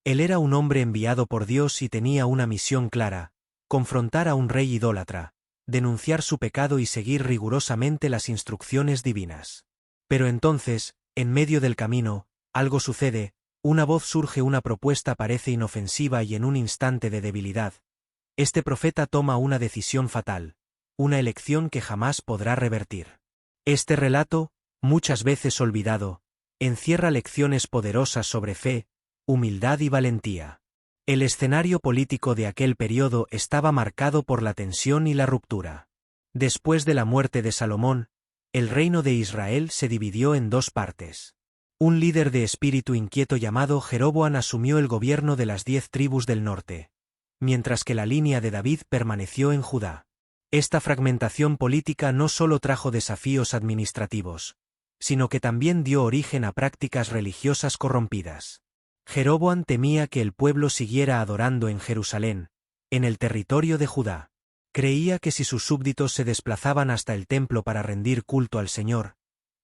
Él era un hombre enviado por Dios y tenía una misión clara: confrontar a un rey idólatra, denunciar su pecado y seguir rigurosamente las instrucciones divinas. Pero entonces, en medio del camino, algo sucede, una voz surge, una propuesta parece inofensiva y en un instante de debilidad, este profeta toma una decisión fatal, una elección que jamás podrá revertir. Este relato, muchas veces olvidado, encierra lecciones poderosas sobre fe, humildad y valentía. El escenario político de aquel periodo estaba marcado por la tensión y la ruptura. Después de la muerte de Salomón, el reino de Israel se dividió en dos partes. Un líder de espíritu inquieto llamado Jeroboam asumió el gobierno de las 10 tribus del norte, mientras que la línea de David permaneció en Judá. Esta fragmentación política no solo trajo desafíos administrativos, sino que también dio origen a prácticas religiosas corrompidas. Jeroboam temía que el pueblo siguiera adorando en Jerusalén, en el territorio de Judá. Creía que si sus súbditos se desplazaban hasta el templo para rendir culto al Señor,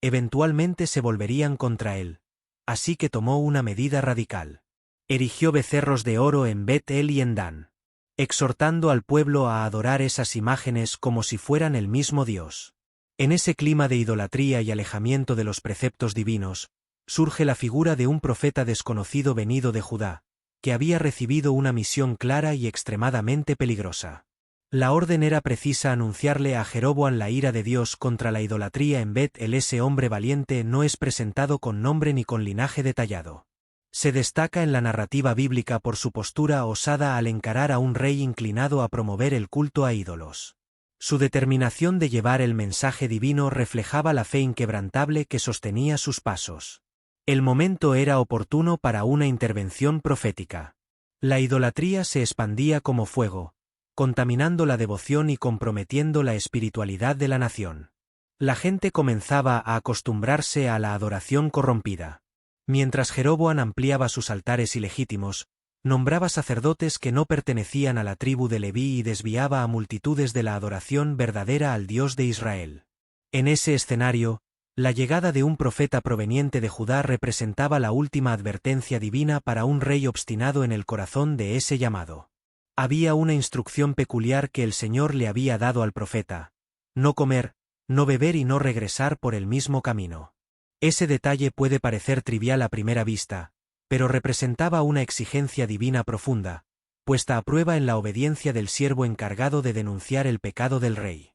eventualmente se volverían contra él, así que tomó una medida radical. Erigió becerros de oro en Bet-El y en Dan, exhortando al pueblo a adorar esas imágenes como si fueran el mismo Dios. En ese clima de idolatría y alejamiento de los preceptos divinos, surge la figura de un profeta desconocido venido de Judá, que había recibido una misión clara y extremadamente peligrosa. La orden era precisa: anunciarle a Jeroboam la ira de Dios contra la idolatría en Bet-El. Ese hombre valiente no es presentado con nombre ni con linaje detallado. Se destaca en la narrativa bíblica por su postura osada al encarar a un rey inclinado a promover el culto a ídolos. Su determinación de llevar el mensaje divino reflejaba la fe inquebrantable que sostenía sus pasos. El momento era oportuno para una intervención profética. La idolatría se expandía como fuego, contaminando la devoción y comprometiendo la espiritualidad de la nación. La gente comenzaba a acostumbrarse a la adoración corrompida. Mientras Jeroboam ampliaba sus altares ilegítimos, nombraba sacerdotes que no pertenecían a la tribu de Leví y desviaba a multitudes de la adoración verdadera al Dios de Israel. En ese escenario, la llegada de un profeta proveniente de Judá representaba la última advertencia divina para un rey obstinado en el corazón de ese llamado. Había una instrucción peculiar que el Señor le había dado al profeta: no comer, no beber y no regresar por el mismo camino. Ese detalle puede parecer trivial a primera vista, pero representaba una exigencia divina profunda, puesta a prueba en la obediencia del siervo encargado de denunciar el pecado del rey.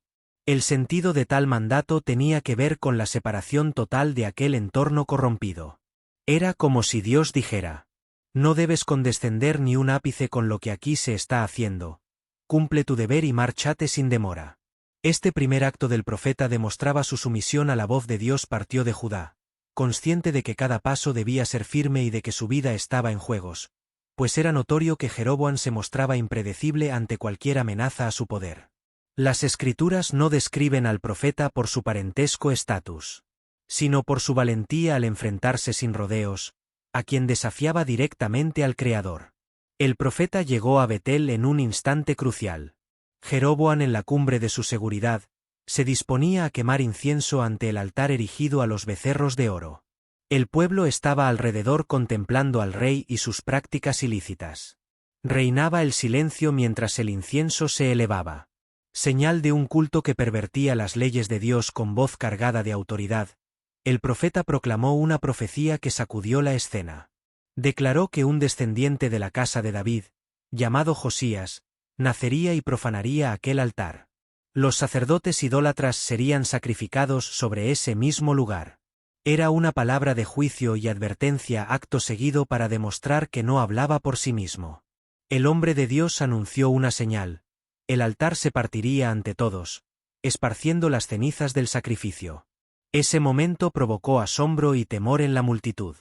El sentido de tal mandato tenía que ver con la separación total de aquel entorno corrompido. Era como si Dios dijera: no debes condescender ni un ápice con lo que aquí se está haciendo, cumple tu deber y márchate sin demora. Este primer acto del profeta demostraba su sumisión a la voz de Dios. Partió de Judá, consciente de que cada paso debía ser firme y de que su vida estaba en juegos, pues era notorio que Jeroboam se mostraba impredecible ante cualquier amenaza a su poder. Las Escrituras no describen al profeta por su parentesco estatus, sino por su valentía al enfrentarse sin rodeos, a quien desafiaba directamente al Creador. El profeta llegó a Betel en un instante crucial. Jeroboam, en la cumbre de su seguridad, se disponía a quemar incienso ante el altar erigido a los becerros de oro. El pueblo estaba alrededor contemplando al rey y sus prácticas ilícitas. Reinaba el silencio mientras el incienso se elevaba. Señal de un culto que pervertía las leyes de Dios. Con voz cargada de autoridad, el profeta proclamó una profecía que sacudió la escena. Declaró que un descendiente de la casa de David, llamado Josías, nacería y profanaría aquel altar. Los sacerdotes idólatras serían sacrificados sobre ese mismo lugar. Era una palabra de juicio y advertencia acto seguido para demostrar que no hablaba por sí mismo. El hombre de Dios anunció una señal: el altar se partiría ante todos, esparciendo las cenizas del sacrificio. Ese momento provocó asombro y temor en la multitud.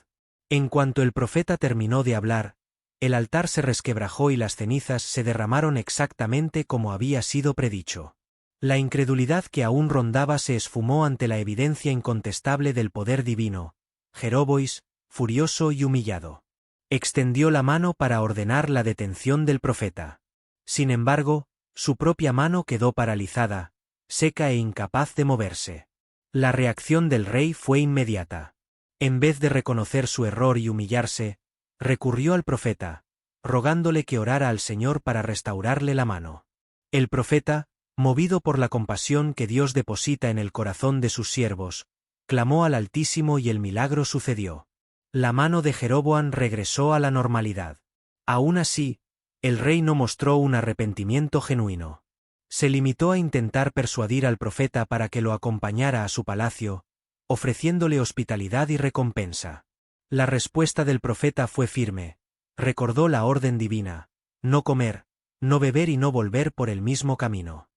En cuanto el profeta terminó de hablar, el altar se resquebrajó y las cenizas se derramaron exactamente como había sido predicho. La incredulidad que aún rondaba se esfumó ante la evidencia incontestable del poder divino. Jeroboam, furioso y humillado, extendió la mano para ordenar la detención del profeta. Sin embargo, su propia mano quedó paralizada, seca e incapaz de moverse. La reacción del rey fue inmediata. En vez de reconocer su error y humillarse, recurrió al profeta, rogándole que orara al Señor para restaurarle la mano. El profeta, movido por la compasión que Dios deposita en el corazón de sus siervos, clamó al Altísimo y el milagro sucedió. La mano de Jeroboam regresó a la normalidad. Aún así, el rey no mostró un arrepentimiento genuino. Se limitó a intentar persuadir al profeta para que lo acompañara a su palacio, ofreciéndole hospitalidad y recompensa. La respuesta del profeta fue firme. Recordó la orden divina: no comer, no beber y no volver por el mismo camino.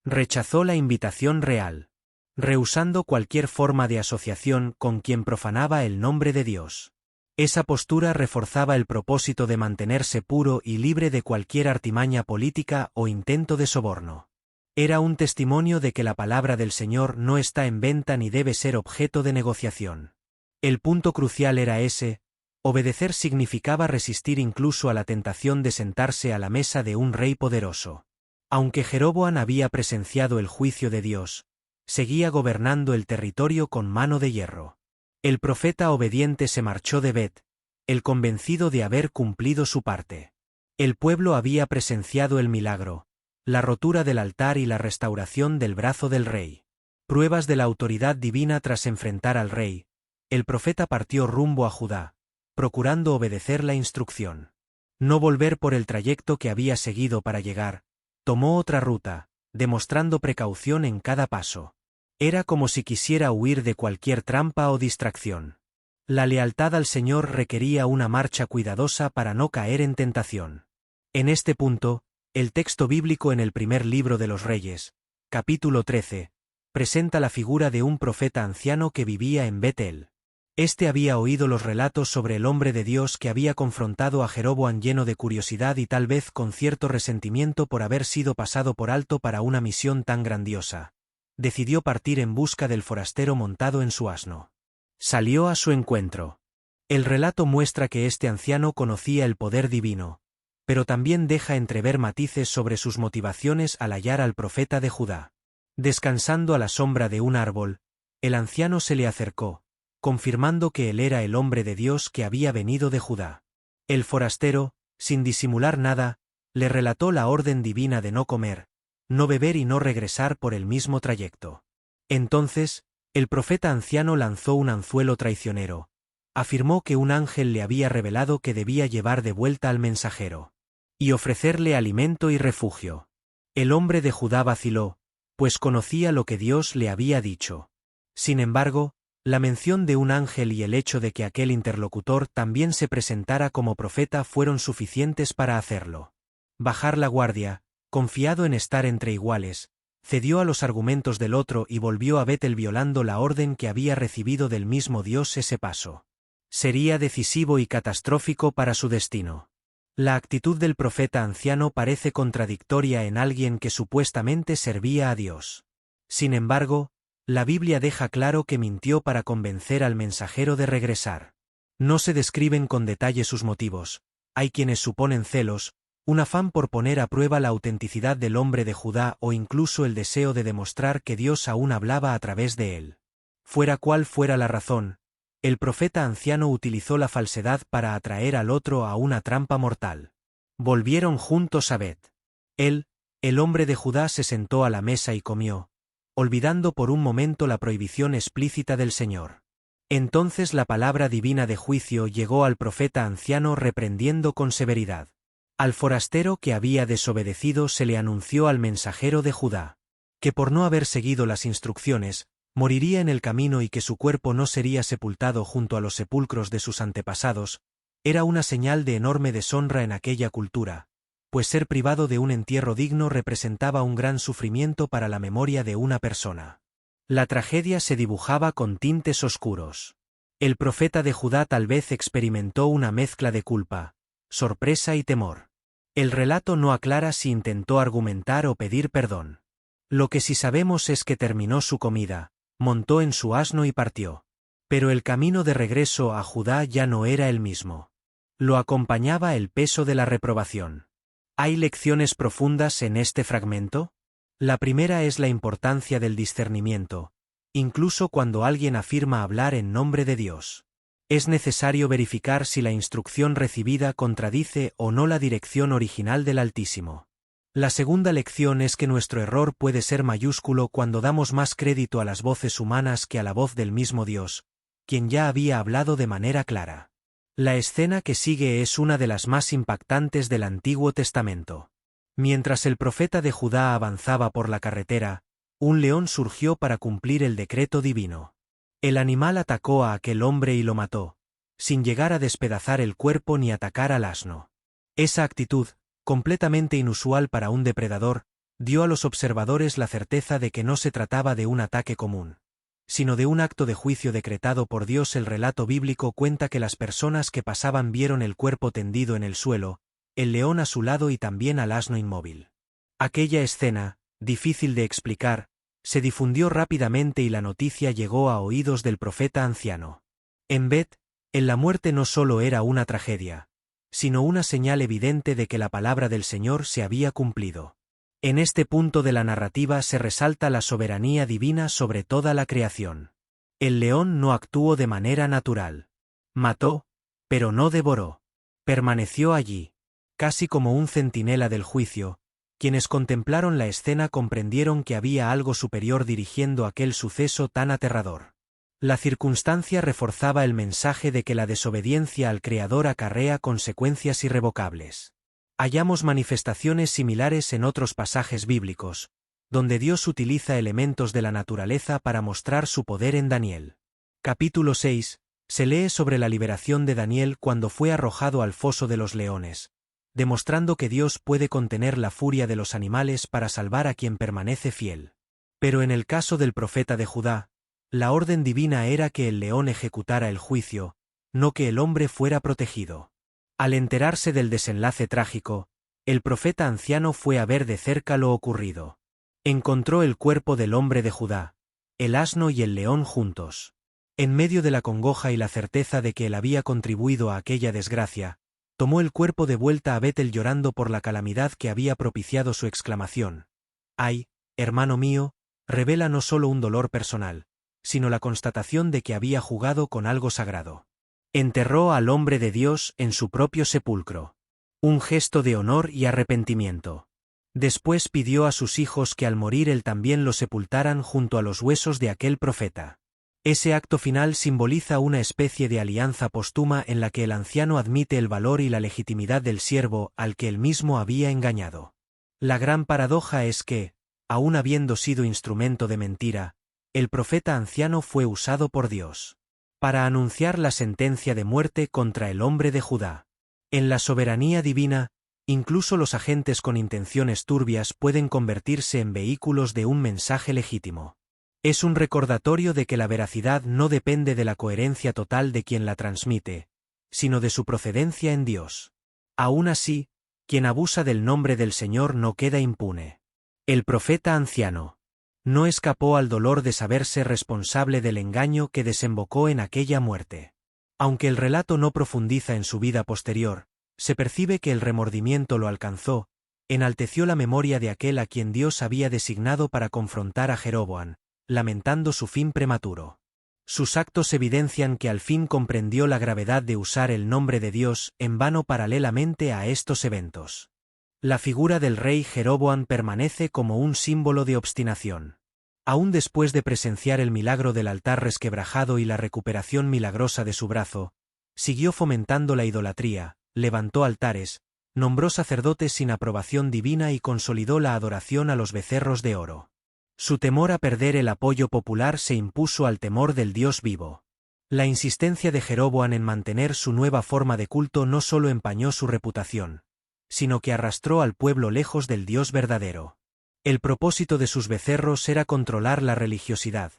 Rechazó la invitación real, rehusando cualquier forma de asociación con quien profanaba el nombre de Dios. Esa postura reforzaba el propósito de mantenerse puro y libre de cualquier artimaña política o intento de soborno. Era un testimonio de que la palabra del Señor no está en venta ni debe ser objeto de negociación. El punto crucial era ese: obedecer significaba resistir incluso a la tentación de sentarse a la mesa de un rey poderoso. Aunque Jeroboam había presenciado el juicio de Dios, seguía gobernando el territorio con mano de hierro. El profeta obediente se marchó de Bet, el convencido de haber cumplido su parte. El pueblo había presenciado el milagro, la rotura del altar y la restauración del brazo del rey. Pruebas de la autoridad divina tras enfrentar al rey. El profeta partió rumbo a Judá, procurando obedecer la instrucción. No volver por el trayecto que había seguido para llegar. Tomó otra ruta, demostrando precaución en cada paso. Era como si quisiera huir de cualquier trampa o distracción. La lealtad al Señor requería una marcha cuidadosa para no caer en tentación. En este punto, el texto bíblico en el primer libro de los Reyes, capítulo 13, presenta la figura de un profeta anciano que vivía en Betel. Este había oído los relatos sobre el hombre de Dios que había confrontado a Jeroboam lleno de curiosidad y tal vez con cierto resentimiento por haber sido pasado por alto para una misión tan grandiosa. Decidió partir en busca del forastero montado en su asno. Salió a su encuentro. El relato muestra que este anciano conocía el poder divino, pero también deja entrever matices sobre sus motivaciones al hallar al profeta de Judá. Descansando a la sombra de un árbol, el anciano se le acercó, confirmando que él era el hombre de Dios que había venido de Judá. El forastero, sin disimular nada, le relató la orden divina de no comer, no beber y no regresar por el mismo trayecto. Entonces, el profeta anciano lanzó un anzuelo traicionero. Afirmó que un ángel le había revelado que debía llevar de vuelta al mensajero y ofrecerle alimento y refugio. El hombre de Judá vaciló, pues conocía lo que Dios le había dicho. Sin embargo, la mención de un ángel y el hecho de que aquel interlocutor también se presentara como profeta fueron suficientes para hacerlo. Bajar la guardia, confiado en estar entre iguales, cedió a los argumentos del otro y volvió a Betel violando la orden que había recibido del mismo Dios. Ese paso sería decisivo y catastrófico para su destino. La actitud del profeta anciano parece contradictoria en alguien que supuestamente servía a Dios. Sin embargo, la Biblia deja claro que mintió para convencer al mensajero de regresar. No se describen con detalle sus motivos. Hay quienes suponen celos, un afán por poner a prueba la autenticidad del hombre de Judá o incluso el deseo de demostrar que Dios aún hablaba a través de él. Fuera cual fuera la razón, el profeta anciano utilizó la falsedad para atraer al otro a una trampa mortal. Volvieron juntos a Bet. Él, el hombre de Judá, se sentó a la mesa y comió, olvidando por un momento la prohibición explícita del Señor. Entonces la palabra divina de juicio llegó al profeta anciano reprendiendo con severidad. Al forastero que había desobedecido se le anunció al mensajero de Judá, que por no haber seguido las instrucciones, moriría en el camino y que su cuerpo no sería sepultado junto a los sepulcros de sus antepasados. Era una señal de enorme deshonra en aquella cultura, pues ser privado de un entierro digno representaba un gran sufrimiento para la memoria de una persona. La tragedia se dibujaba con tintes oscuros. El profeta de Judá tal vez experimentó una mezcla de culpa, sorpresa y temor. El relato no aclara si intentó argumentar o pedir perdón. Lo que sí sabemos es que terminó su comida, montó en su asno y partió. Pero el camino de regreso a Judá ya no era el mismo. Lo acompañaba el peso de la reprobación. ¿Hay lecciones profundas en este fragmento? La primera es la importancia del discernimiento, incluso cuando alguien afirma hablar en nombre de Dios. Es necesario verificar si la instrucción recibida contradice o no la dirección original del Altísimo. La segunda lección es que nuestro error puede ser mayúsculo cuando damos más crédito a las voces humanas que a la voz del mismo Dios, quien ya había hablado de manera clara. La escena que sigue es una de las más impactantes del Antiguo Testamento. Mientras el profeta de Judá avanzaba por la carretera, un león surgió para cumplir el decreto divino. El animal atacó a aquel hombre y lo mató, sin llegar a despedazar el cuerpo ni atacar al asno. Esa actitud, completamente inusual para un depredador, dio a los observadores la certeza de que no se trataba de un ataque común, sino de un acto de juicio decretado por Dios. El relato bíblico cuenta que las personas que pasaban vieron el cuerpo tendido en el suelo, el león a su lado y también al asno inmóvil. Aquella escena, difícil de explicar, se difundió rápidamente y la noticia llegó a oídos del profeta anciano. En la muerte no solo era una tragedia, sino una señal evidente de que la palabra del Señor se había cumplido. En este punto de la narrativa se resalta la soberanía divina sobre toda la creación. El león no actuó de manera natural. Mató, pero no devoró. Permaneció allí, casi como un centinela del juicio. Quienes contemplaron la escena comprendieron que había algo superior dirigiendo aquel suceso tan aterrador. La circunstancia reforzaba el mensaje de que la desobediencia al Creador acarrea consecuencias irrevocables. Hallamos manifestaciones similares en otros pasajes bíblicos, donde Dios utiliza elementos de la naturaleza para mostrar su poder. En Daniel. Capítulo 6, se lee sobre la liberación de Daniel cuando fue arrojado al foso de los leones, demostrando que Dios puede contener la furia de los animales para salvar a quien permanece fiel. Pero en el caso del profeta de Judá, la orden divina era que el león ejecutara el juicio, no que el hombre fuera protegido. Al enterarse del desenlace trágico, el profeta anciano fue a ver de cerca lo ocurrido. Encontró el cuerpo del hombre de Judá, el asno y el león juntos. En medio de la congoja y la certeza de que él había contribuido a aquella desgracia, tomó el cuerpo de vuelta a Betel llorando por la calamidad que había propiciado su exclamación. «Ay, hermano mío», revela no solo un dolor personal, sino la constatación de que había jugado con algo sagrado. Enterró al hombre de Dios en su propio sepulcro. Un gesto de honor y arrepentimiento. Después pidió a sus hijos que al morir él también lo sepultaran junto a los huesos de aquel profeta. Ese acto final simboliza una especie de alianza póstuma en la que el anciano admite el valor y la legitimidad del siervo al que él mismo había engañado. La gran paradoja es que, aun habiendo sido instrumento de mentira, el profeta anciano fue usado por Dios para anunciar la sentencia de muerte contra el hombre de Judá. En la soberanía divina, incluso los agentes con intenciones turbias pueden convertirse en vehículos de un mensaje legítimo. Es un recordatorio de que la veracidad no depende de la coherencia total de quien la transmite, sino de su procedencia en Dios. Aún así, quien abusa del nombre del Señor no queda impune. El profeta anciano no escapó al dolor de saberse responsable del engaño que desembocó en aquella muerte. Aunque el relato no profundiza en su vida posterior, se percibe que el remordimiento lo alcanzó, enalteció la memoria de aquel a quien Dios había designado para confrontar a Jeroboam, lamentando su fin prematuro. Sus actos evidencian que al fin comprendió la gravedad de usar el nombre de Dios en vano paralelamente a estos eventos. La figura del rey Jeroboam permanece como un símbolo de obstinación. Aún después de presenciar el milagro del altar resquebrajado y la recuperación milagrosa de su brazo, siguió fomentando la idolatría, levantó altares, nombró sacerdotes sin aprobación divina y consolidó la adoración a los becerros de oro. Su temor a perder el apoyo popular se impuso al temor del Dios vivo. La insistencia de Jeroboam en mantener su nueva forma de culto no solo empañó su reputación, sino que arrastró al pueblo lejos del Dios verdadero. El propósito de sus becerros era controlar la religiosidad,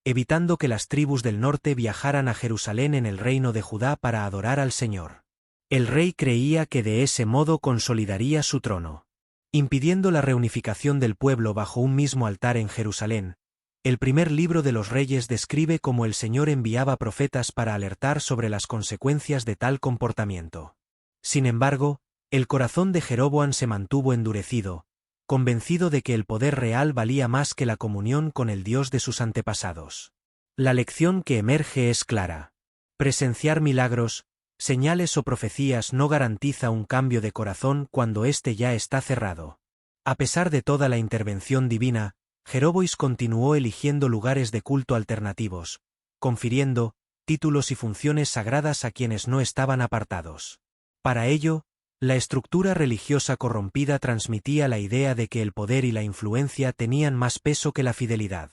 evitando que las tribus del norte viajaran a Jerusalén en el reino de Judá para adorar al Señor. El rey creía que de ese modo consolidaría su trono. Impidiendo la reunificación del pueblo bajo un mismo altar en Jerusalén, el primer libro de los Reyes describe cómo el Señor enviaba profetas para alertar sobre las consecuencias de tal comportamiento. Sin embargo, el corazón de Jeroboam se mantuvo endurecido, convencido de que el poder real valía más que la comunión con el Dios de sus antepasados. La lección que emerge es clara. Presenciar milagros, señales o profecías no garantiza un cambio de corazón cuando éste ya está cerrado. A pesar de toda la intervención divina, Jeroboam continuó eligiendo lugares de culto alternativos, confiriendo títulos y funciones sagradas a quienes no estaban apartados. Para ello, la estructura religiosa corrompida transmitía la idea de que el poder y la influencia tenían más peso que la fidelidad.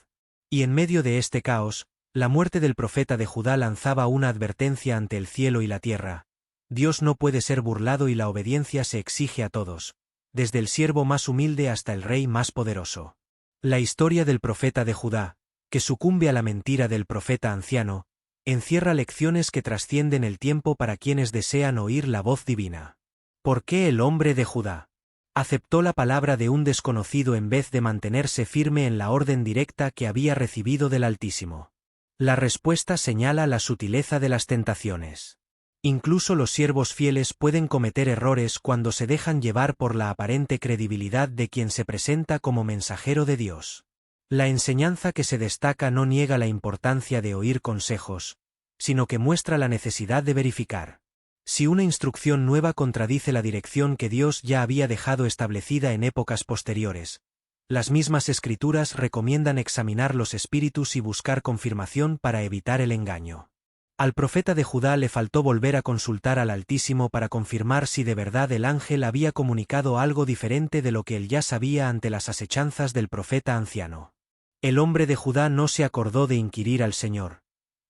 Y en medio de este caos, la muerte del profeta de Judá lanzaba una advertencia ante el cielo y la tierra. Dios no puede ser burlado y la obediencia se exige a todos, desde el siervo más humilde hasta el rey más poderoso. La historia del profeta de Judá, que sucumbe a la mentira del profeta anciano, encierra lecciones que trascienden el tiempo para quienes desean oír la voz divina. ¿Por qué el hombre de Judá aceptó la palabra de un desconocido en vez de mantenerse firme en la orden directa que había recibido del Altísimo? La respuesta señala la sutileza de las tentaciones. Incluso los siervos fieles pueden cometer errores cuando se dejan llevar por la aparente credibilidad de quien se presenta como mensajero de Dios. La enseñanza que se destaca no niega la importancia de oír consejos, sino que muestra la necesidad de verificar. Si una instrucción nueva contradice la dirección que Dios ya había dejado establecida en épocas posteriores, las mismas escrituras recomiendan examinar los espíritus y buscar confirmación para evitar el engaño. Al profeta de Judá le faltó volver a consultar al Altísimo para confirmar si de verdad el ángel había comunicado algo diferente de lo que él ya sabía ante las asechanzas del profeta anciano. El hombre de Judá no se acordó de inquirir al Señor.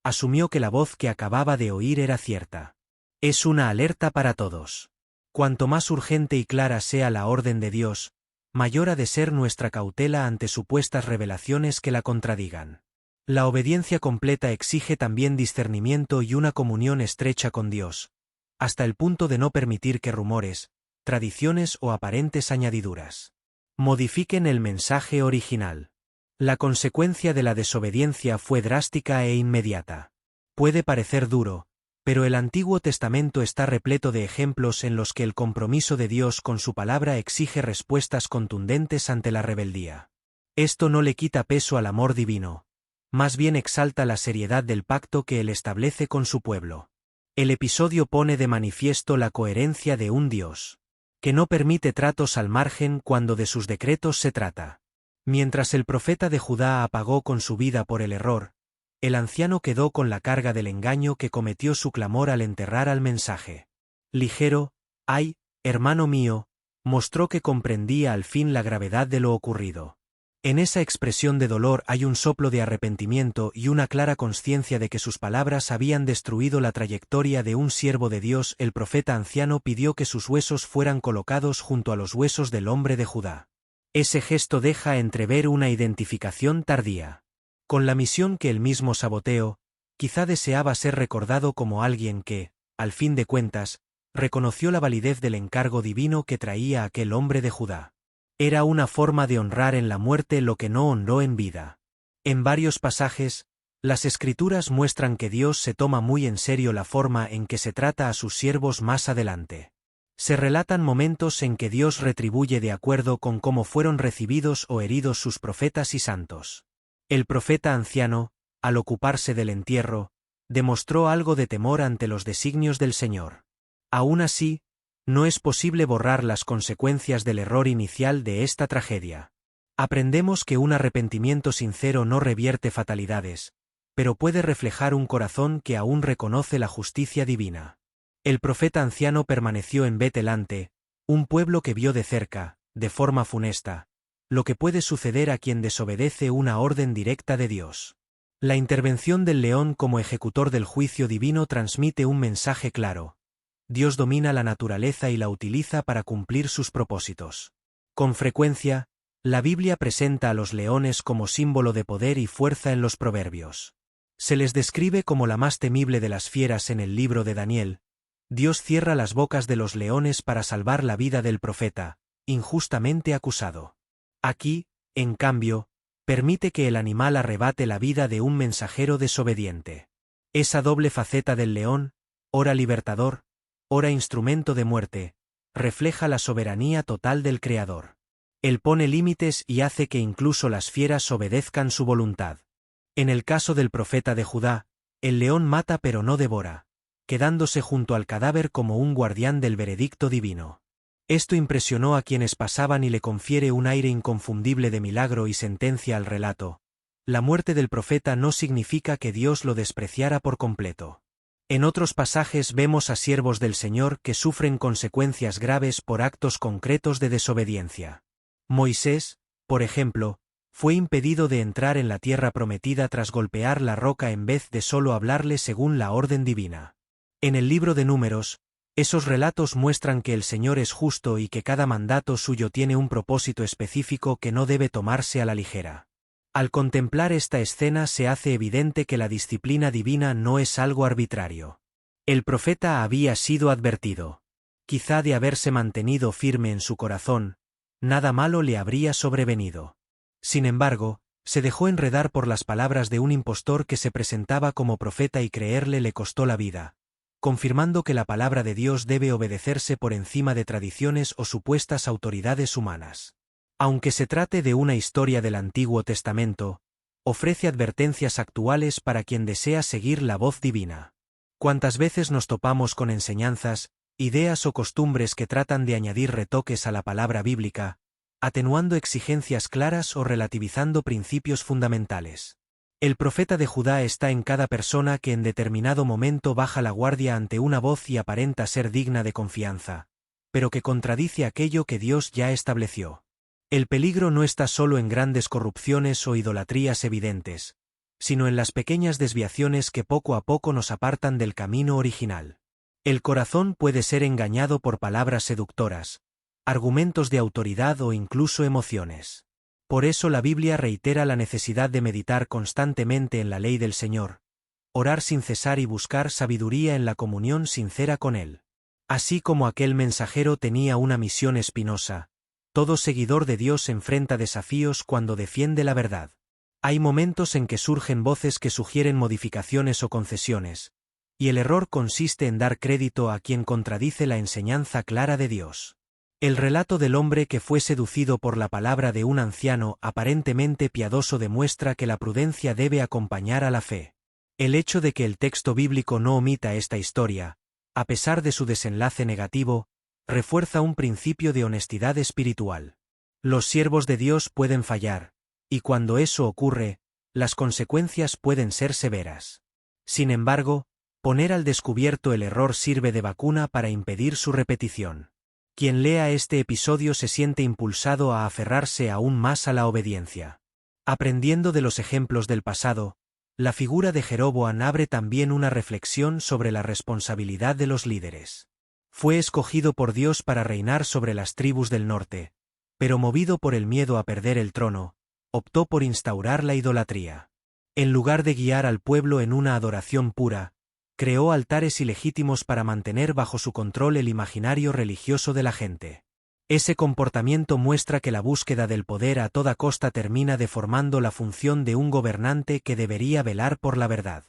Asumió que la voz que acababa de oír era cierta. Es una alerta para todos. Cuanto más urgente y clara sea la orden de Dios, mayor ha de ser nuestra cautela ante supuestas revelaciones que la contradigan. La obediencia completa exige también discernimiento y una comunión estrecha con Dios, hasta el punto de no permitir que rumores, tradiciones o aparentes añadiduras modifiquen el mensaje original. La consecuencia de la desobediencia fue drástica e inmediata. Puede parecer duro, pero el Antiguo Testamento está repleto de ejemplos en los que el compromiso de Dios con su palabra exige respuestas contundentes ante la rebeldía. Esto no le quita peso al amor divino, más bien exalta la seriedad del pacto que él establece con su pueblo. El episodio pone de manifiesto la coherencia de un Dios que no permite tratos al margen cuando de sus decretos se trata. Mientras el profeta de Judá apagó con su vida por el error, el anciano quedó con la carga del engaño que cometió su clamor al enterrar al mensaje. Ligero, ay, hermano mío, mostró que comprendía al fin la gravedad de lo ocurrido. En esa expresión de dolor hay un soplo de arrepentimiento y una clara consciencia de que sus palabras habían destruido la trayectoria de un siervo de Dios. El profeta anciano pidió que sus huesos fueran colocados junto a los huesos del hombre de Judá. Ese gesto deja entrever una identificación tardía con la misión que él mismo saboteó. Quizá deseaba ser recordado como alguien que, al fin de cuentas, reconoció la validez del encargo divino que traía aquel hombre de Judá. Era una forma de honrar en la muerte lo que no honró en vida. En varios pasajes, las Escrituras muestran que Dios se toma muy en serio la forma en que se trata a sus siervos más adelante. Se relatan momentos en que Dios retribuye de acuerdo con cómo fueron recibidos o heridos sus profetas y santos. El profeta anciano, al ocuparse del entierro, demostró algo de temor ante los designios del Señor. Aún así, no es posible borrar las consecuencias del error inicial de esta tragedia. Aprendemos que un arrepentimiento sincero no revierte fatalidades, pero puede reflejar un corazón que aún reconoce la justicia divina. El profeta anciano permaneció en Bet-Elante, un pueblo que vio de cerca, de forma funesta, lo que puede suceder a quien desobedece una orden directa de Dios. La intervención del león como ejecutor del juicio divino transmite un mensaje claro. Dios domina la naturaleza y la utiliza para cumplir sus propósitos. Con frecuencia, la Biblia presenta a los leones como símbolo de poder y fuerza en los proverbios. Se les describe como la más temible de las fieras en el libro de Daniel. Dios cierra las bocas de los leones para salvar la vida del profeta, injustamente acusado. Aquí, en cambio, permite que el animal arrebate la vida de un mensajero desobediente. Esa doble faceta del león, ora libertador, ora instrumento de muerte, refleja la soberanía total del Creador. Él pone límites y hace que incluso las fieras obedezcan su voluntad. En el caso del profeta de Judá, El león mata pero no devora, quedándose junto al cadáver como un guardián del veredicto divino. Esto impresionó a quienes pasaban y le confiere un aire inconfundible de milagro y sentencia al relato. La muerte del profeta no significa que Dios lo despreciara por completo. En otros pasajes vemos a siervos del Señor que sufren consecuencias graves por actos concretos de desobediencia. Moisés, por ejemplo, fue impedido de entrar en la tierra prometida tras golpear la roca en vez de solo hablarle según la orden divina. En el libro de Números, esos relatos muestran que el Señor es justo y que cada mandato suyo tiene un propósito específico que no debe tomarse a la ligera. Al contemplar esta escena se hace evidente que la disciplina divina no es algo arbitrario. El profeta había sido advertido. Quizá de haberse mantenido firme en su corazón, nada malo le habría sobrevenido. Sin embargo, se dejó enredar por las palabras de un impostor que se presentaba como profeta y creerle le costó la vida, confirmando que la palabra de Dios debe obedecerse por encima de tradiciones o supuestas autoridades humanas. Aunque se trate de una historia del Antiguo Testamento, ofrece advertencias actuales para quien desea seguir la voz divina. ¿Cuántas veces nos topamos con enseñanzas, ideas o costumbres que tratan de añadir retoques a la palabra bíblica, atenuando exigencias claras o relativizando principios fundamentales? El profeta de Judá está en cada persona que en determinado momento baja la guardia ante una voz y aparenta ser digna de confianza, pero que contradice aquello que Dios ya estableció. El peligro no está solo en grandes corrupciones o idolatrías evidentes, sino en las pequeñas desviaciones que poco a poco nos apartan del camino original. El corazón puede ser engañado por palabras seductoras, argumentos de autoridad o incluso emociones. Por eso la Biblia reitera la necesidad de meditar constantemente en la ley del Señor, orar sin cesar y buscar sabiduría en la comunión sincera con Él. Así como aquel mensajero tenía una misión espinosa, todo seguidor de Dios enfrenta desafíos cuando defiende la verdad. Hay momentos en que surgen voces que sugieren modificaciones o concesiones, y el error consiste en dar crédito a quien contradice la enseñanza clara de Dios. El relato del hombre que fue seducido por la palabra de un anciano aparentemente piadoso demuestra que la prudencia debe acompañar a la fe. El hecho de que el texto bíblico no omita esta historia, a pesar de su desenlace negativo, refuerza un principio de honestidad espiritual. Los siervos de Dios pueden fallar, y cuando eso ocurre, las consecuencias pueden ser severas. Sin embargo, poner al descubierto el error sirve de vacuna para impedir su repetición. Quien lea este episodio se siente impulsado a aferrarse aún más a la obediencia. Aprendiendo de los ejemplos del pasado, la figura de Jeroboam abre también una reflexión sobre la responsabilidad de los líderes. Fue escogido por Dios para reinar sobre las tribus del norte, pero movido por el miedo a perder el trono, optó por instaurar la idolatría. En lugar de guiar al pueblo en una adoración pura, creó altares ilegítimos para mantener bajo su control el imaginario religioso de la gente. Ese comportamiento muestra que la búsqueda del poder a toda costa termina deformando la función de un gobernante que debería velar por la verdad.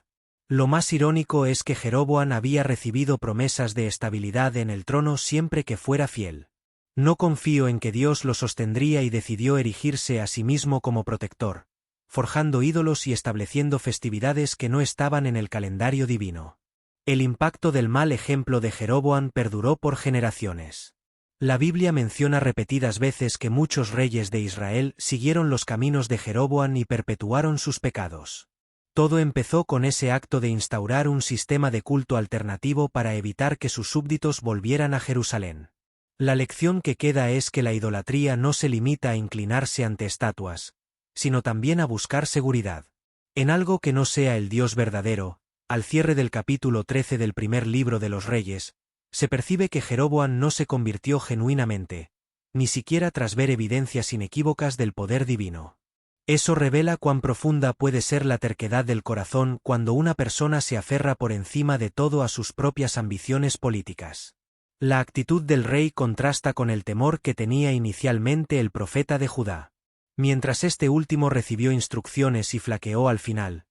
Lo más irónico es que Jeroboam había recibido promesas de estabilidad en el trono siempre que fuera fiel. No confió en que Dios lo sostendría y decidió erigirse a sí mismo como protector, forjando ídolos y estableciendo festividades que no estaban en el calendario divino. El impacto del mal ejemplo de Jeroboam perduró por generaciones. La Biblia menciona repetidas veces que muchos reyes de Israel siguieron los caminos de Jeroboam y perpetuaron sus pecados. Todo empezó con ese acto de instaurar un sistema de culto alternativo para evitar que sus súbditos volvieran a Jerusalén. La lección que queda es que la idolatría no se limita a inclinarse ante estatuas, sino también a buscar seguridad en algo que no sea el Dios verdadero. Al cierre del capítulo 13 del primer libro de los Reyes, se percibe que Jeroboam no se convirtió genuinamente, ni siquiera tras ver evidencias inequívocas del poder divino. Eso revela cuán profunda puede ser la terquedad del corazón cuando una persona se aferra por encima de todo a sus propias ambiciones políticas. La actitud del rey contrasta con el temor que tenía inicialmente el profeta de Judá. Mientras este último recibió instrucciones y flaqueó al final,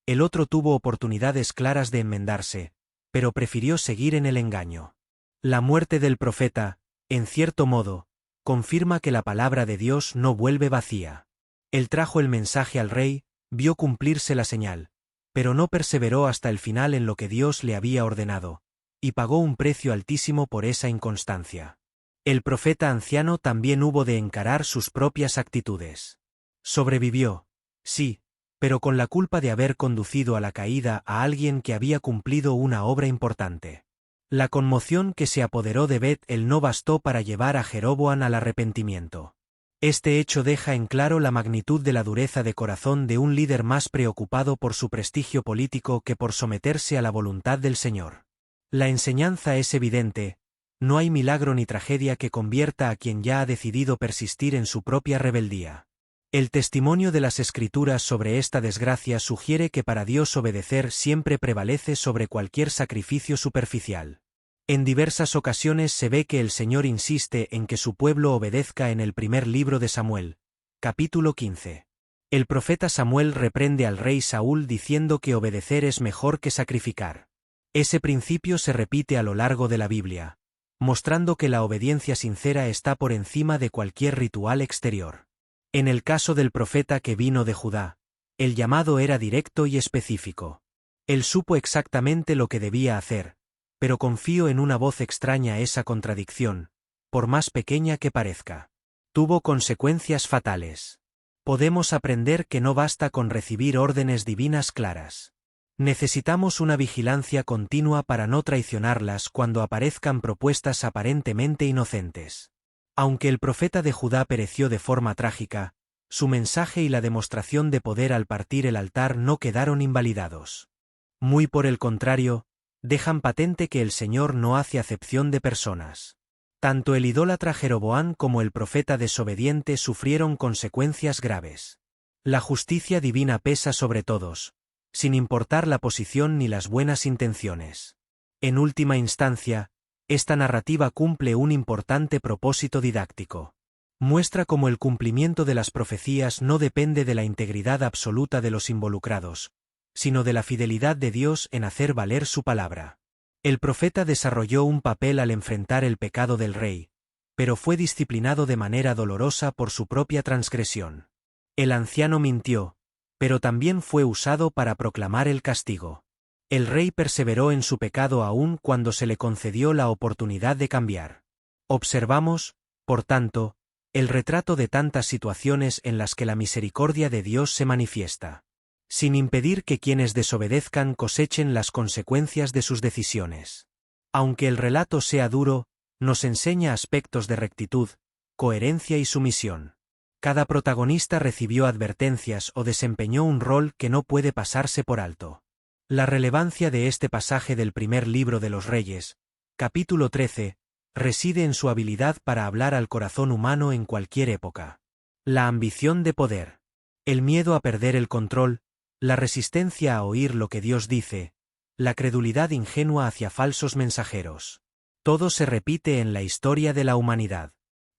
el otro tuvo oportunidades claras de enmendarse, pero prefirió seguir en el engaño. La muerte del profeta, en cierto modo, confirma que la palabra de Dios no vuelve vacía. Él trajo el mensaje al rey, vio cumplirse la señal, pero no perseveró hasta el final en lo que Dios le había ordenado, y pagó un precio altísimo por esa inconstancia. El profeta anciano también hubo de encarar sus propias actitudes. Sobrevivió, sí, pero con la culpa de haber conducido a la caída a alguien que había cumplido una obra importante. La conmoción que se apoderó de Bet-El no bastó para llevar a Jeroboam al arrepentimiento. Este hecho deja en claro la magnitud de la dureza de corazón de un líder más preocupado por su prestigio político que por someterse a la voluntad del Señor. La enseñanza es evidente: no hay milagro ni tragedia que convierta a quien ya ha decidido persistir en su propia rebeldía. El testimonio de las Escrituras sobre esta desgracia sugiere que para Dios obedecer siempre prevalece sobre cualquier sacrificio superficial. En diversas ocasiones se ve que el Señor insiste en que su pueblo obedezca en el primer libro de Samuel, capítulo 15. El profeta Samuel reprende al rey Saúl diciendo que obedecer es mejor que sacrificar. Ese principio se repite a lo largo de la Biblia, mostrando que la obediencia sincera está por encima de cualquier ritual exterior. En el caso del profeta que vino de Judá, el llamado era directo y específico. Él supo exactamente lo que debía hacer, pero confió en una voz extraña esa contradicción, por más pequeña que parezca. Tuvo consecuencias fatales. Podemos aprender que no basta con recibir órdenes divinas claras. Necesitamos una vigilancia continua para no traicionarlas cuando aparezcan propuestas aparentemente inocentes. Aunque el profeta de Judá pereció de forma trágica, su mensaje y la demostración de poder al partir el altar no quedaron invalidados. Muy por el contrario, dejan patente que el Señor no hace acepción de personas. Tanto el idólatra Jeroboam como el profeta desobediente sufrieron consecuencias graves. La justicia divina pesa sobre todos, sin importar la posición ni las buenas intenciones. En última instancia, esta narrativa cumple un importante propósito didáctico. Muestra cómo el cumplimiento de las profecías no depende de la integridad absoluta de los involucrados, sino de la fidelidad de Dios en hacer valer su palabra. El profeta desarrolló un papel al enfrentar el pecado del rey, pero fue disciplinado de manera dolorosa por su propia transgresión. El anciano mintió, pero también fue usado para proclamar el castigo. El rey perseveró en su pecado aun cuando se le concedió la oportunidad de cambiar. Observamos, por tanto, el retrato de tantas situaciones en las que la misericordia de Dios se manifiesta, sin impedir que quienes desobedezcan cosechen las consecuencias de sus decisiones. Aunque el relato sea duro, nos enseña aspectos de rectitud, coherencia y sumisión. Cada protagonista recibió advertencias o desempeñó un rol que no puede pasarse por alto. La relevancia de este pasaje del primer libro de los Reyes, capítulo 13, reside en su habilidad para hablar al corazón humano en cualquier época. La ambición de poder, el miedo a perder el control, la resistencia a oír lo que Dios dice, la credulidad ingenua hacia falsos mensajeros. Todo se repite en la historia de la humanidad.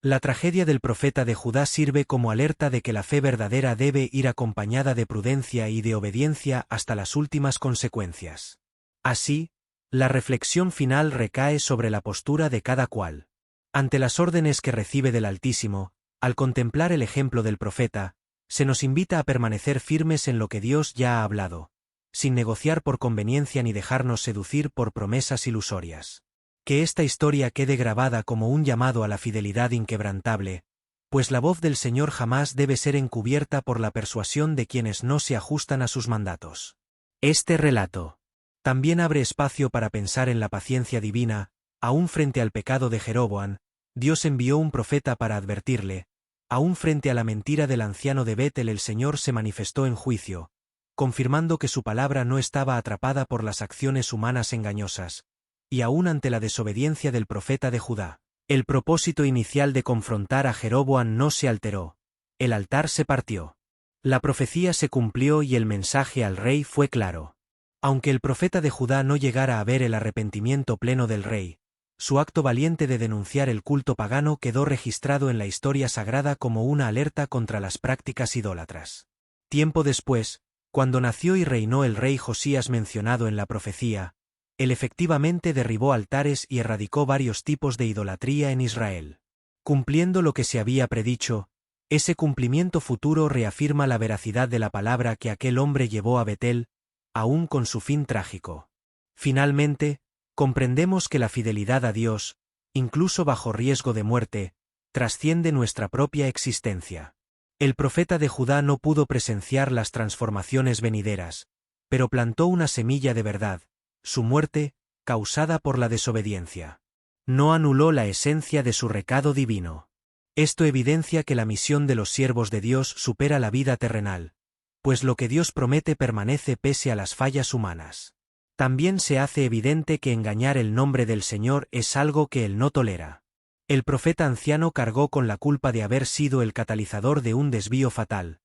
La tragedia del profeta de Judá sirve como alerta de que la fe verdadera debe ir acompañada de prudencia y de obediencia hasta las últimas consecuencias. Así, la reflexión final recae sobre la postura de cada cual. Ante las órdenes que recibe del Altísimo, al contemplar el ejemplo del profeta, se nos invita a permanecer firmes en lo que Dios ya ha hablado, sin negociar por conveniencia ni dejarnos seducir por promesas ilusorias. Que esta historia quede grabada como un llamado a la fidelidad inquebrantable, pues la voz del Señor jamás debe ser encubierta por la persuasión de quienes no se ajustan a sus mandatos. Este relato también abre espacio para pensar en la paciencia divina. Aún frente al pecado de Jeroboam, Dios envió un profeta para advertirle. Aún frente a la mentira del anciano de Bet-El, el Señor se manifestó en juicio, confirmando que su palabra no estaba atrapada por las acciones humanas engañosas. Y aún ante la desobediencia del profeta de Judá, el propósito inicial de confrontar a Jeroboam no se alteró. El altar se partió. La profecía se cumplió y el mensaje al rey fue claro. Aunque el profeta de Judá no llegara a ver el arrepentimiento pleno del rey, su acto valiente de denunciar el culto pagano quedó registrado en la historia sagrada como una alerta contra las prácticas idólatras. Tiempo después, cuando nació y reinó el rey Josías mencionado en la profecía, él efectivamente derribó altares y erradicó varios tipos de idolatría en Israel. Cumpliendo lo que se había predicho, ese cumplimiento futuro reafirma la veracidad de la palabra que aquel hombre llevó a Betel, aún con su fin trágico. Finalmente, comprendemos que la fidelidad a Dios, incluso bajo riesgo de muerte, trasciende nuestra propia existencia. El profeta de Judá no pudo presenciar las transformaciones venideras, pero plantó una semilla de verdad, su muerte, causada por la desobediencia. No anuló la esencia de su recado divino. Esto evidencia que la misión de los siervos de Dios supera la vida terrenal, pues lo que Dios promete permanece pese a las fallas humanas. También se hace evidente que engañar el nombre del Señor es algo que Él no tolera. El profeta anciano cargó con la culpa de haber sido el catalizador de un desvío fatal,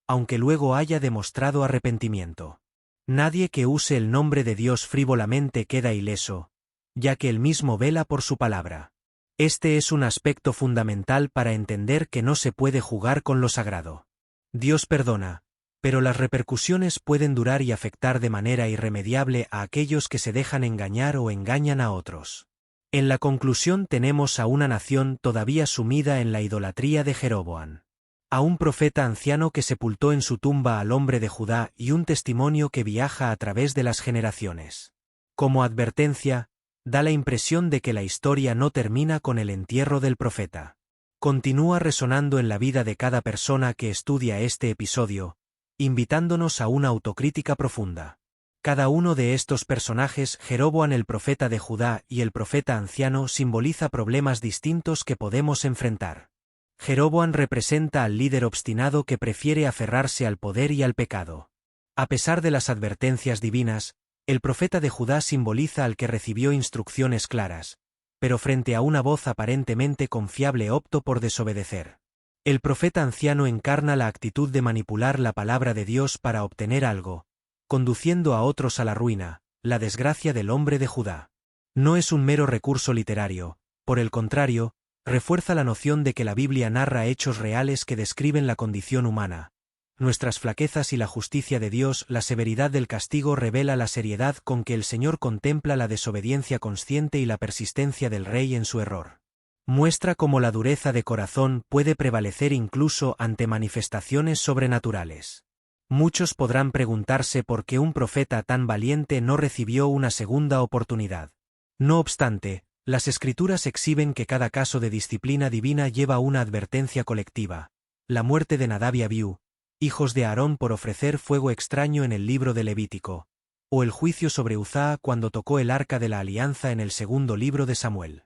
aunque luego haya demostrado arrepentimiento. Nadie que use el nombre de Dios frívolamente queda ileso, ya que Él mismo vela por su palabra. Este es un aspecto fundamental para entender que no se puede jugar con lo sagrado. Dios perdona, pero las repercusiones pueden durar y afectar de manera irremediable a aquellos que se dejan engañar o engañan a otros. En la conclusión tenemos a una nación todavía sumida en la idolatría de Jeroboam, a un profeta anciano que sepultó en su tumba al hombre de Judá y un testimonio que viaja a través de las generaciones. Como advertencia, da la impresión de que la historia no termina con el entierro del profeta. Continúa resonando en la vida de cada persona que estudia este episodio, invitándonos a una autocrítica profunda. Cada uno de estos personajes, Jeroboam el profeta de Judá y el profeta anciano, simboliza problemas distintos que podemos enfrentar. Jeroboam representa al líder obstinado que prefiere aferrarse al poder y al pecado. A pesar de las advertencias divinas, el profeta de Judá simboliza al que recibió instrucciones claras, pero frente a una voz aparentemente confiable optó por desobedecer. El profeta anciano encarna la actitud de manipular la palabra de Dios para obtener algo, conduciendo a otros a la ruina, la desgracia del hombre de Judá. No es un mero recurso literario, por el contrario, refuerza la noción de que la Biblia narra hechos reales que describen la condición humana, nuestras flaquezas y la justicia de Dios. La severidad del castigo revela la seriedad con que el Señor contempla la desobediencia consciente y la persistencia del rey en su error. Muestra cómo la dureza de corazón puede prevalecer incluso ante manifestaciones sobrenaturales. Muchos podrán preguntarse por qué un profeta tan valiente no recibió una segunda oportunidad. No obstante, las Escrituras exhiben que cada caso de disciplina divina lleva una advertencia colectiva: la muerte de Nadab y Abiú, hijos de Aarón por ofrecer fuego extraño en el libro de Levítico, o el juicio sobre Uzá cuando tocó el arca de la alianza en el segundo libro de Samuel.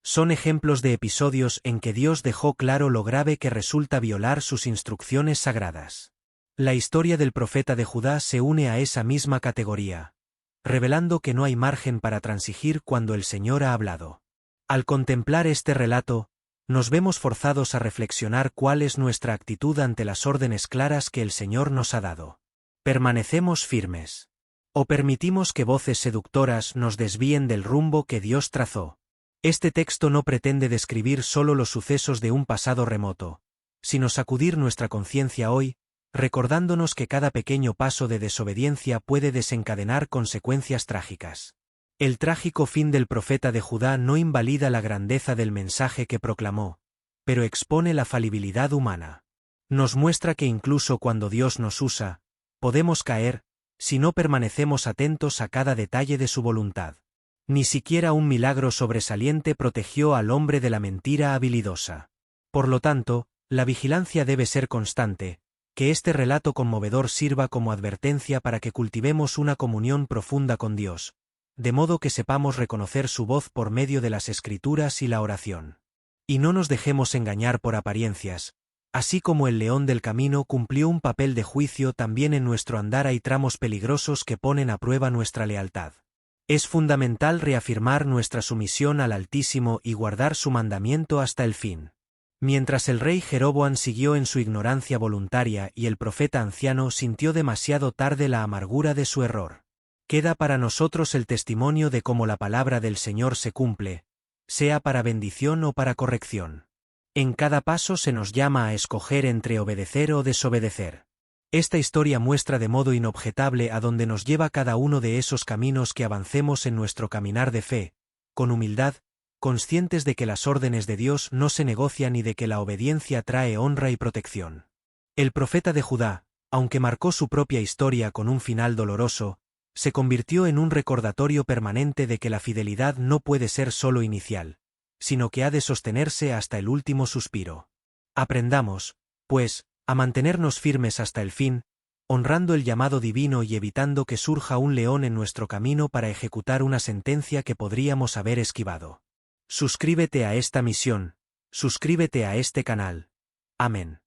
Son ejemplos de episodios en que Dios dejó claro lo grave que resulta violar sus instrucciones sagradas. La historia del profeta de Judá se une a esa misma categoría, revelando que no hay margen para transigir cuando el Señor ha hablado. Al contemplar este relato, nos vemos forzados a reflexionar cuál es nuestra actitud ante las órdenes claras que el Señor nos ha dado. ¿Permanecemos firmes? ¿O permitimos que voces seductoras nos desvíen del rumbo que Dios trazó? Este texto no pretende describir solo los sucesos de un pasado remoto, sino sacudir nuestra conciencia hoy, recordándonos que cada pequeño paso de desobediencia puede desencadenar consecuencias trágicas. El trágico fin del profeta de Judá no invalida la grandeza del mensaje que proclamó, pero expone la falibilidad humana. Nos muestra que incluso cuando Dios nos usa, podemos caer, si no permanecemos atentos a cada detalle de su voluntad. Ni siquiera un milagro sobresaliente protegió al hombre de la mentira habilidosa. Por lo tanto, la vigilancia debe ser constante. Que este relato conmovedor sirva como advertencia para que cultivemos una comunión profunda con Dios, de modo que sepamos reconocer su voz por medio de las Escrituras y la oración. Y no nos dejemos engañar por apariencias. Así como el león del camino cumplió un papel de juicio, también en nuestro andar hay tramos peligrosos que ponen a prueba nuestra lealtad. Es fundamental reafirmar nuestra sumisión al Altísimo y guardar su mandamiento hasta el fin. Mientras el rey Jeroboam siguió en su ignorancia voluntaria y el profeta anciano sintió demasiado tarde la amargura de su error. Queda para nosotros el testimonio de cómo la palabra del Señor se cumple, sea para bendición o para corrección. En cada paso se nos llama a escoger entre obedecer o desobedecer. Esta historia muestra de modo inobjetable a dónde nos lleva cada uno de esos caminos que avancemos en nuestro caminar de fe, con humildad, conscientes de que las órdenes de Dios no se negocian y de que la obediencia trae honra y protección. El profeta de Judá, aunque marcó su propia historia con un final doloroso, Se convirtió en un recordatorio permanente de que la fidelidad no puede ser solo inicial, sino que ha de sostenerse hasta el último suspiro. Aprendamos, pues, a mantenernos firmes hasta el fin, honrando el llamado divino y evitando que surja un león en nuestro camino para ejecutar una sentencia que podríamos haber esquivado. Suscríbete a esta misión, suscríbete a este canal. Amén.